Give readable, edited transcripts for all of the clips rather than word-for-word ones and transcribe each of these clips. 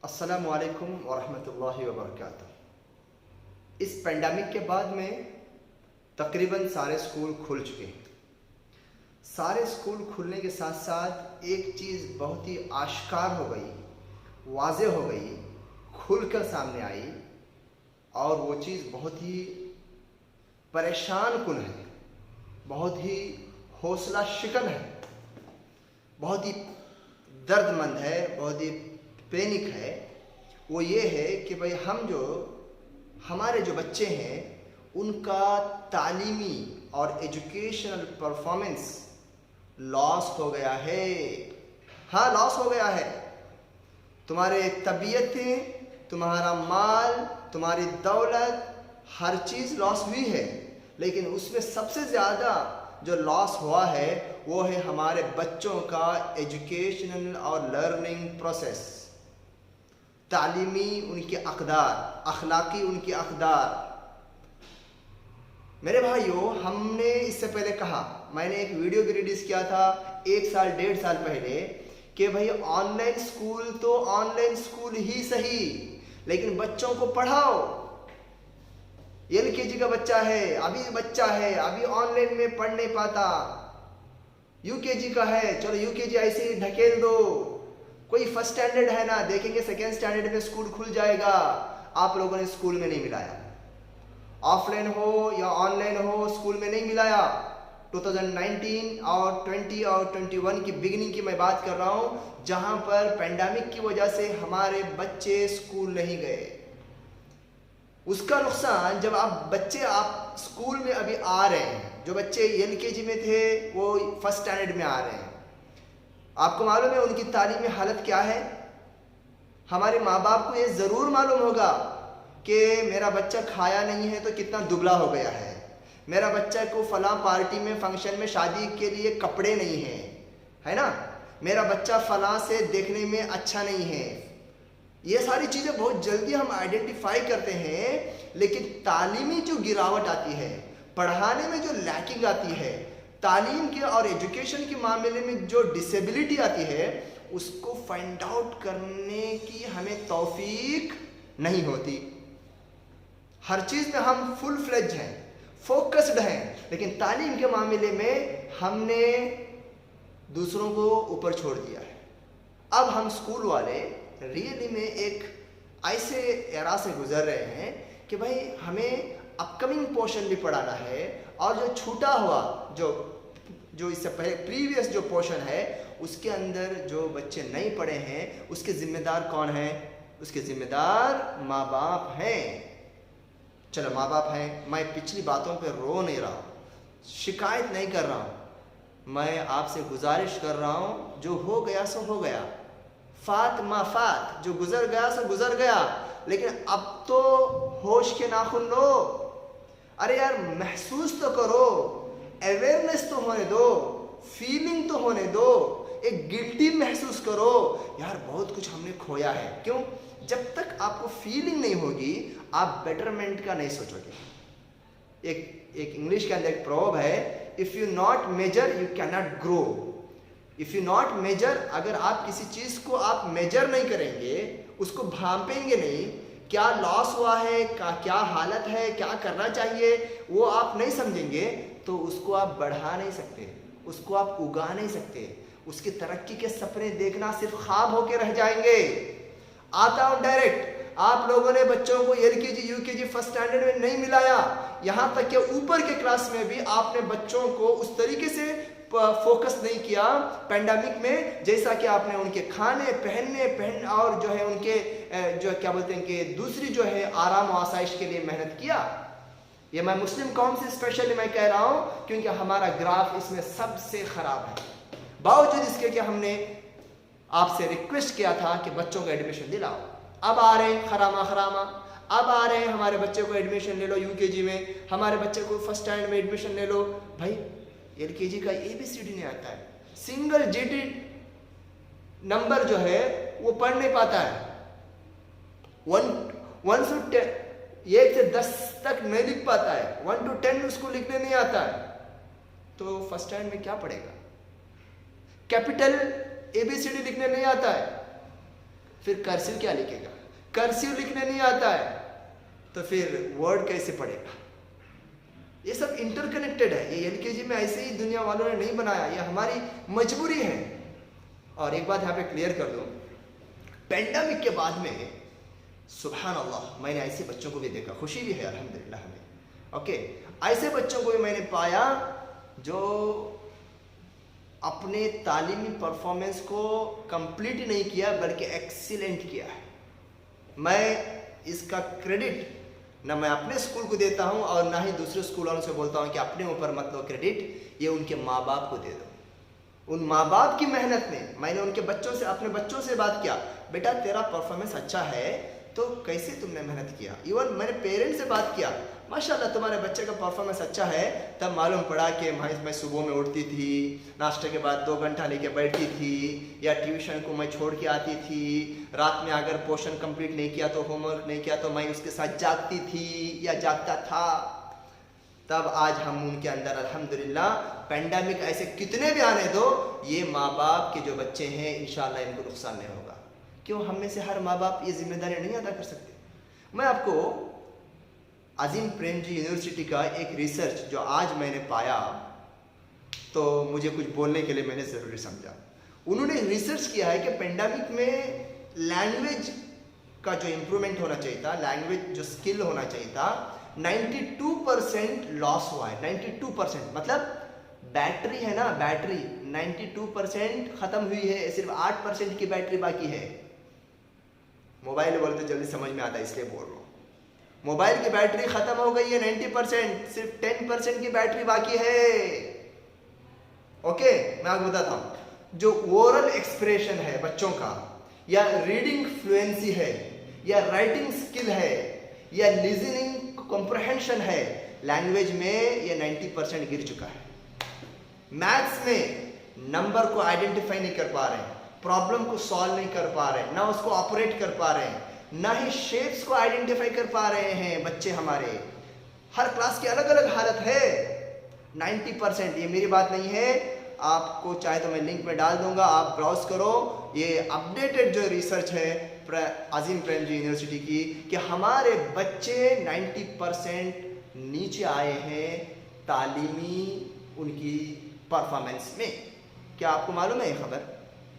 अस्सलामु अलैकुम वरहमतुल्लाहि वबरकातुहू। इस पेंडेमिक के बाद में तकरीबन सारे स्कूल खुल चुके हैं। सारे स्कूल खुलने के साथ साथ एक चीज़ बहुत ही आश्कार हो गई, वाज़ेह हो गई, खुलकर सामने आई, और वो चीज़ बहुत ही परेशान कुन है, बहुत ही हौसला शिकन है, बहुत ही दर्दमंद है, बहुत ही पैनिक है। वो ये है कि भाई हमारे जो बच्चे हैं उनका तालीमी और एजुकेशनल परफॉर्मेंस लॉस हो गया है। हाँ, लॉस हो गया है। तुम्हारे तबीयतें, तुम्हारा माल, तुम्हारी दौलत, हर चीज़ लॉस हुई है, लेकिन उसमें सबसे ज़्यादा जो लॉस हुआ है वो है हमारे बच्चों का एजुकेशनल और लर्निंग प्रोसेस, तालीमी उनके अक़दार, अखलाकी उनके अक़दार। मेरे भाइयों, हमने इससे पहले कहा, मैंने एक वीडियो भी रिलीज़ किया था 1 साल 1.5 साल पहले कि भाई ऑनलाइन स्कूल तो ऑनलाइन स्कूल ही सही, लेकिन बच्चों को पढ़ाओ। LKG का बच्चा है, अभी ऑनलाइन में पढ़ नहीं पाता। UKG का है, चलो UKG ऐसे ही ढकेल दो। कोई फर्स्ट स्टैंडर्ड है ना, देखेंगे सेकेंड स्टैंडर्ड में स्कूल खुल जाएगा। आप लोगों ने स्कूल में नहीं मिलाया, ऑफलाइन हो या ऑनलाइन हो, स्कूल में नहीं मिलाया। 2019 और 20 और 21 की बिगिनिंग की मैं बात कर रहा हूँ, जहाँ पर पेंडेमिक की वजह से हमारे बच्चे स्कूल नहीं गए। उसका नुकसान जब आप स्कूल में अभी आ रहे हैं, जो बच्चे LKG में थे वो फर्स्ट स्टैंडर्ड में आ रहे हैं, आपको मालूम है उनकी तालीमी हालत क्या है। हमारे माँ बाप को ये ज़रूर मालूम होगा कि मेरा बच्चा खाया नहीं है तो कितना दुबला हो गया है, मेरा बच्चा को फलां पार्टी में, फंक्शन में, शादी के लिए कपड़े नहीं हैं, है ना, मेरा बच्चा फलां से देखने में अच्छा नहीं है। ये सारी चीज़ें बहुत जल्दी हम आइडेंटिफाई करते हैं, लेकिन तालीमी जो गिरावट आती है, पढ़ाने में जो लैकिंग आती है, तालीम के और एजुकेशन के मामले में जो डिसेबिलिटी आती है, उसको फाइंड आउट करने की हमें तौफीक नहीं होती। हर चीज़ में हम फुल फ्लेज हैं, फोकस्ड हैं, लेकिन तालीम के मामले में हमने दूसरों को ऊपर छोड़ दिया है। अब हम स्कूल वाले रियली में एक ऐसे एरा से गुजर रहे हैं कि भाई हमें अपकमिंग पोर्शन भी पढ़ाना है, और जो छूटा हुआ जो इससे पहले प्रीवियस जो पोर्शन है उसके अंदर जो बच्चे नहीं पढ़े हैं, उसके जिम्मेदार कौन है? उसके जिम्मेदार माँ बाप हैं। चलो, माँ बाप हैं, मैं पिछली बातों पे रो नहीं रहा हूँ, शिकायत नहीं कर रहा हूँ, मैं आपसे गुजारिश कर रहा हूँ, जो हो गया सो हो गया, फात मा फात, जो गुजर गया सो गुजर गया, लेकिन अब तो होश के नाखून लो। अरे यार, महसूस तो करो, अवेयरनेस तो होने दो, फीलिंग तो होने दो, एक गिल्टी महसूस करो, यार बहुत कुछ हमने खोया है। क्यों? जब तक आपको फीलिंग नहीं होगी आप बेटरमेंट का नहीं सोचोगे। एक इंग्लिश के अंदर एक प्रॉवर्ब है, if you not measure you can not grow. If you not measure, अगर आप किसी चीज को आप मेजर नहीं करेंगे, उसको भांपेंगे नहीं, क्या लॉस हुआ है, क्या हालत है, क्या करना चाहिए, वो आप नहीं समझेंगे, तो उसको आप बढ़ा नहीं सकते, उसको आप उगा नहीं सकते। उसकी तरक्की के सपने देखना सिर्फ ख्वाब होके रह जाएंगे। आता हूं डायरेक्ट, आप लोगों ने बच्चों को LKG UKG फर्स्ट स्टैंडर्ड में नहीं मिलाया, यहाँ तक कि ऊपर के क्लास में भी आपने बच्चों को उस तरीके से फोकस नहीं किया पेंडेमिक में, जैसा कि आपने उनके खाने पहनने और जो है उनके जो क्या बोलते हैं कि दूसरी जो है आराम और आसाइश के लिए मेहनत किया। ये मैं मुस्लिम कौम से स्पेशली मैं कह रहा हूँ, क्योंकि हमारा ग्राफ इसमें सबसे खराब है। बावजूद इसके कि हमने आपसे रिक्वेस्ट किया था कि बच्चों को एडमिशन दिलाओ, अब आ रहे हैं खरामा, अब आ रहे हैं हमारे बच्चे को एडमिशन ले लो UKG में, हमारे बच्चे को फर्स्ट स्टैंडर्ड में एडमिशन ले लो। भाई LKG का ABCD नहीं आता है, सिंगल डिजिट नंबर जो है वो पढ़ नहीं पाता है, 1 से 10 तक नहीं लिख पाता है, 1 to 10 उसको लिखने नहीं आता है, तो फर्स्ट स्टैंडर्ड में क्या पढ़ेगा? कैपिटल ABCD लिखने नहीं आता है, फिर कर्सिव क्या लिखेगा? कर्सिव लिखने नहीं आता है तो फिर वर्ड कैसे पढ़ेगा? ये सब इंटरकनेक्टेड है। ये एलकेजी में ऐसे ही दुनिया वालों ने नहीं बनाया, ये हमारी मजबूरी है। और एक बात यहाँ पे क्लियर कर दूं, पेंडेमिक के बाद में सुभान अल्लाह मैंने ऐसे बच्चों को भी देखा, खुशी भी है अल्हम्दुलिल्लाह हमें। ओके, ऐसे बच्चों को भी मैंने पाया जो अपने तालीमी परफॉर्मेंस को कंप्लीट नहीं किया बल्कि एक्सीलेंट किया है। मैं इसका क्रेडिट ना मैं अपने स्कूल को देता हूं और ना ही दूसरे स्कूल वालों से बोलता हूं कि अपने ऊपर मत लो क्रेडिट, ये उनके माँ बाप को दे दो। उन माँ बाप की मेहनत ने, मैंने उनके बच्चों से, अपने बच्चों से बात किया, बेटा तेरा परफॉर्मेंस अच्छा है तो कैसे तुमने मेहनत किया। इवन मैंने पेरेंट्स से बात किया, माशाल्लाह तुम्हारे बच्चे का परफॉर्मेंस अच्छा है। तब मालूम पड़ा कि मैं सुबह में उठती थी, नाश्ते के बाद 2 घंटा लेके बैठती थी, या ट्यूशन को मैं छोड़ के आती थी, रात में अगर पोर्शन कंप्लीट नहीं किया तो होमवर्क नहीं किया तो मैं उसके साथ जागती थी या जागता था। तब आज हम उनके अंदर अल्हम्दुलिल्लाह, पेंडेमिक ऐसे कितने भी आने दो, ये माँ बाप के जो बच्चे हैं इंशाल्लाह इनको नुकसान नहीं होगा। क्यों? हम में से हर माँ बाप ये जिम्मेदारी नहीं अदा कर सकते। मैं आपको अजीम प्रेमजी यूनिवर्सिटी का एक रिसर्च जो आज मैंने पाया तो मुझे कुछ बोलने के लिए मैंने ज़रूरी समझा। उन्होंने रिसर्च किया है कि पेंडेमिक में लैंग्वेज का जो इम्प्रूवमेंट होना चाहिए था, लैंग्वेज जो स्किल होना चाहिए था, 92% लॉस हुआ है। 92% मतलब बैटरी है ना, बैटरी 92% खत्म हुई है, सिर्फ 8% की बैटरी बाकी है। मोबाइल बोलते जल्दी समझ में आता है इसलिए बोल रहा हूँ। मोबाइल की बैटरी खत्म हो गई है 90%, सिर्फ 10% की बैटरी बाकी है। ओके, मैं आपको बताता हूँ, जो ओरल एक्सप्रेशन है बच्चों का, या रीडिंग फ्लुएंसी है, या राइटिंग स्किल है, या लिसनिंग कॉम्प्रहेंशन है, लैंग्वेज में ये 90% गिर चुका है। मैथ्स में नंबर को आइडेंटिफाई नहीं कर पा रहे हैं, प्रॉब्लम को सॉल्व नहीं कर पा रहे हैं, ना उसको ऑपरेट कर पा रहे हैं, ना ही शेप्स को आइडेंटिफाई कर पा रहे हैं बच्चे हमारे। हर क्लास की अलग अलग हालत है। 90%, ये मेरी बात नहीं है, आपको चाहे तो मैं लिंक में डाल दूंगा, आप ब्राउज करो। ये अपडेटेड जो रिसर्च है अजीम प्रेमजी यूनिवर्सिटी की, कि हमारे बच्चे 90% नीचे आए हैं तालीमी उनकी परफॉर्मेंस में। क्या आपको मालूम है ये खबर?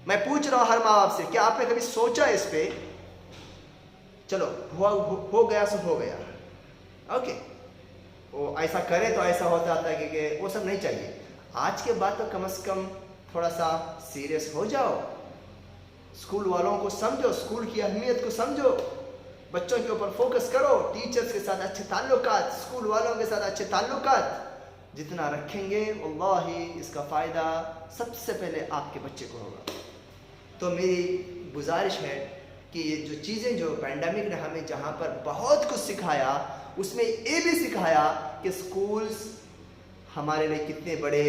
मैं पूछ रहा हूं हर माँ बाप से, क्या आपने कभी सोचा इस पे? चलो हो गया सो हो गया, ओके, वो ऐसा करे तो ऐसा होता था कि वो सब नहीं चाहिए। आज के बाद तो कम से कम थोड़ा सा सीरियस हो जाओ, स्कूल वालों को समझो, स्कूल की अहमियत को समझो, बच्चों के ऊपर फोकस करो, टीचर्स के साथ अच्छे ताल्लुकात, स्कूल वालों के साथ अच्छे ताल्लुकात जितना रखेंगे वल्लाही इसका फ़ायदा सबसे पहले आपके बच्चे को होगा। तो मेरी गुजारिश है कि ये जो चीज़ें जो पेंडेमिक ने हमें जहाँ पर बहुत कुछ सिखाया, उसमें ये भी सिखाया कि स्कूल्स हमारे लिए कितने बड़े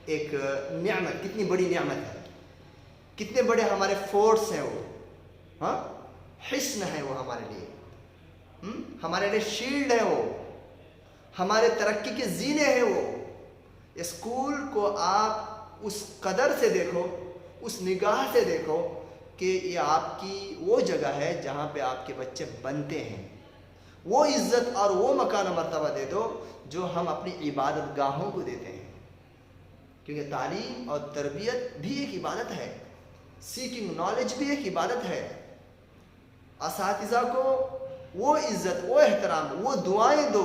एक नियामत, कितनी बड़ी नियामत है, कितने बड़े हमारे फोर्स हैं वो, हाँ, हिस्न है वो हमारे लिए, हमारे लिए शील्ड है वो, हमारे तरक्की के जीने हैं वो। स्कूल को आप उस कदर से देखो, उस निगाह से देखो कि ये आपकी वो जगह है जहाँ पे आपके बच्चे बनते हैं। वो इज्जत और वो मकान मर्तबा दे दो जो हम अपनी इबादत गाहों को देते हैं, क्योंकि तालीम और तरबियत भी एक इबादत है, सीकिंग नॉलेज भी एक इबादत है। असातिज़ा को वो इज्जत, वो एहतराम, वो दुआएं दो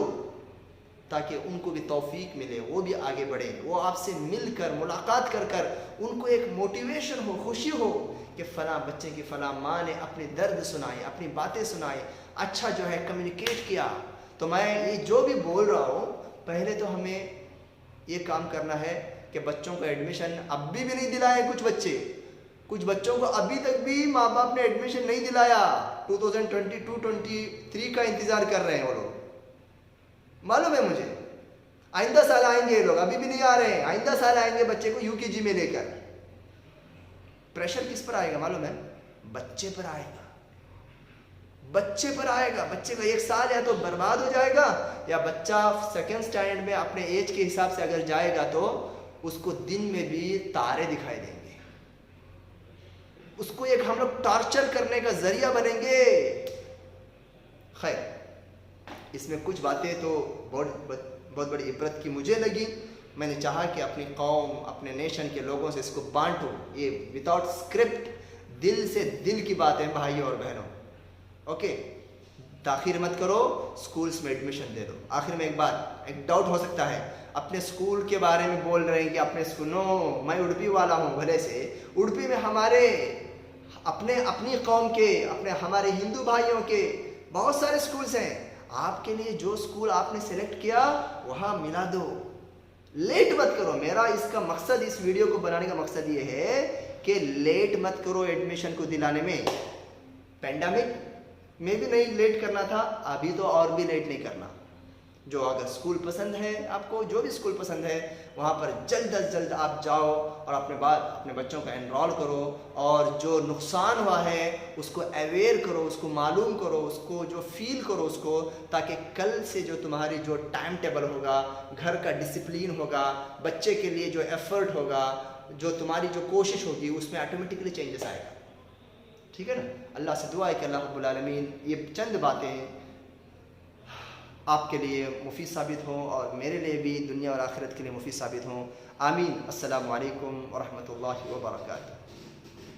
ताकि उनको भी तौफीक मिले, वो भी आगे बढ़े, वो आपसे मिलकर मुलाकात कर कर उनको एक मोटिवेशन हो, खुशी हो कि फ़लाँ बच्चे की फ़लाँ माँ ने अपने दर्द सुनाए, अपनी बातें सुनाई, अच्छा जो है कम्युनिकेट किया। तो मैं ये जो भी बोल रहा हूँ, पहले तो हमें ये काम करना है कि बच्चों को एडमिशन अभी भी नहीं दिलाए। कुछ बच्चों को अभी तक भी माँ बाप ने एडमिशन नहीं दिलाया। 2022-23 का इंतज़ार कर रहे हैं वो लोग, मालूम है मुझे। आइंदा साल आएंगे ये लोग, अभी भी नहीं आ रहे हैं। आइंदा साल आएंगे बच्चे को यूकेजी में लेकर। प्रेशर किस पर आएगा मालूम है? बच्चे पर आएगा, बच्चे पर आएगा। बच्चे का 1 साल या तो बर्बाद हो जाएगा, या बच्चा सेकेंड स्टैंडर्ड में अपने एज के हिसाब से अगर जाएगा तो उसको दिन में भी तारे दिखाई देंगे। उसको एक हम लोग टॉर्चर करने का जरिया बनेंगे। खैर, इसमें कुछ बातें तो बहुत बड़ी इबरत की मुझे लगी। मैंने चाहा कि अपनी कौम, अपने नेशन के लोगों से इसको बांटूं। ये विदाउट स्क्रिप्ट, दिल से दिल की बात है भाइयों और बहनों। ओके, ताखिर मत करो, स्कूल्स में एडमिशन दे दो। आखिर में एक डाउट हो सकता है, अपने स्कूल के बारे में बोल रहे हैं कि अपने स्कूल, नो, मैं उड़पी वाला हूँ भले से। उड़पी में हमारे अपनी कौम के, हमारे हिंदू भाइयों के बहुत सारे स्कूल्स हैं। आपके लिए जो स्कूल आपने सेलेक्ट किया वहाँ मिला दो, लेट मत करो। मेरा इसका मकसद, इस वीडियो को बनाने का मकसद ये है कि लेट मत करो एडमिशन को दिलाने में। पेंडेमिक में भी नहीं लेट करना था, अभी तो और भी लेट नहीं करना। जो अगर स्कूल पसंद है आपको, जो भी स्कूल पसंद है, वहाँ पर जल्द अज जल्द आप जाओ और अपने बच्चों का एनरोल करो। और जो नुकसान हुआ है उसको अवेयर करो, उसको मालूम करो, उसको जो फील करो उसको, ताकि कल से जो तुम्हारी जो टाइम टेबल होगा, घर का डिसिप्लिन होगा, बच्चे के लिए जो एफर्ट होगा, जो तुम्हारी जो कोशिश होगी, उसमें ऑटोमेटिकली चेंजेस आएगा। ठीक है ना? अल्लाह से दुआ है कि अल्लाह रब्बुल आलमीन ये चंद बातें आपके लिए मुफीद साबित हों और मेरे लिए भी दुनिया और आखिरत के लिए मुफीद साबित हों। आमीन। अस्सलामु अलैकुम व रहमतुल्लाहि व बरकातुहू।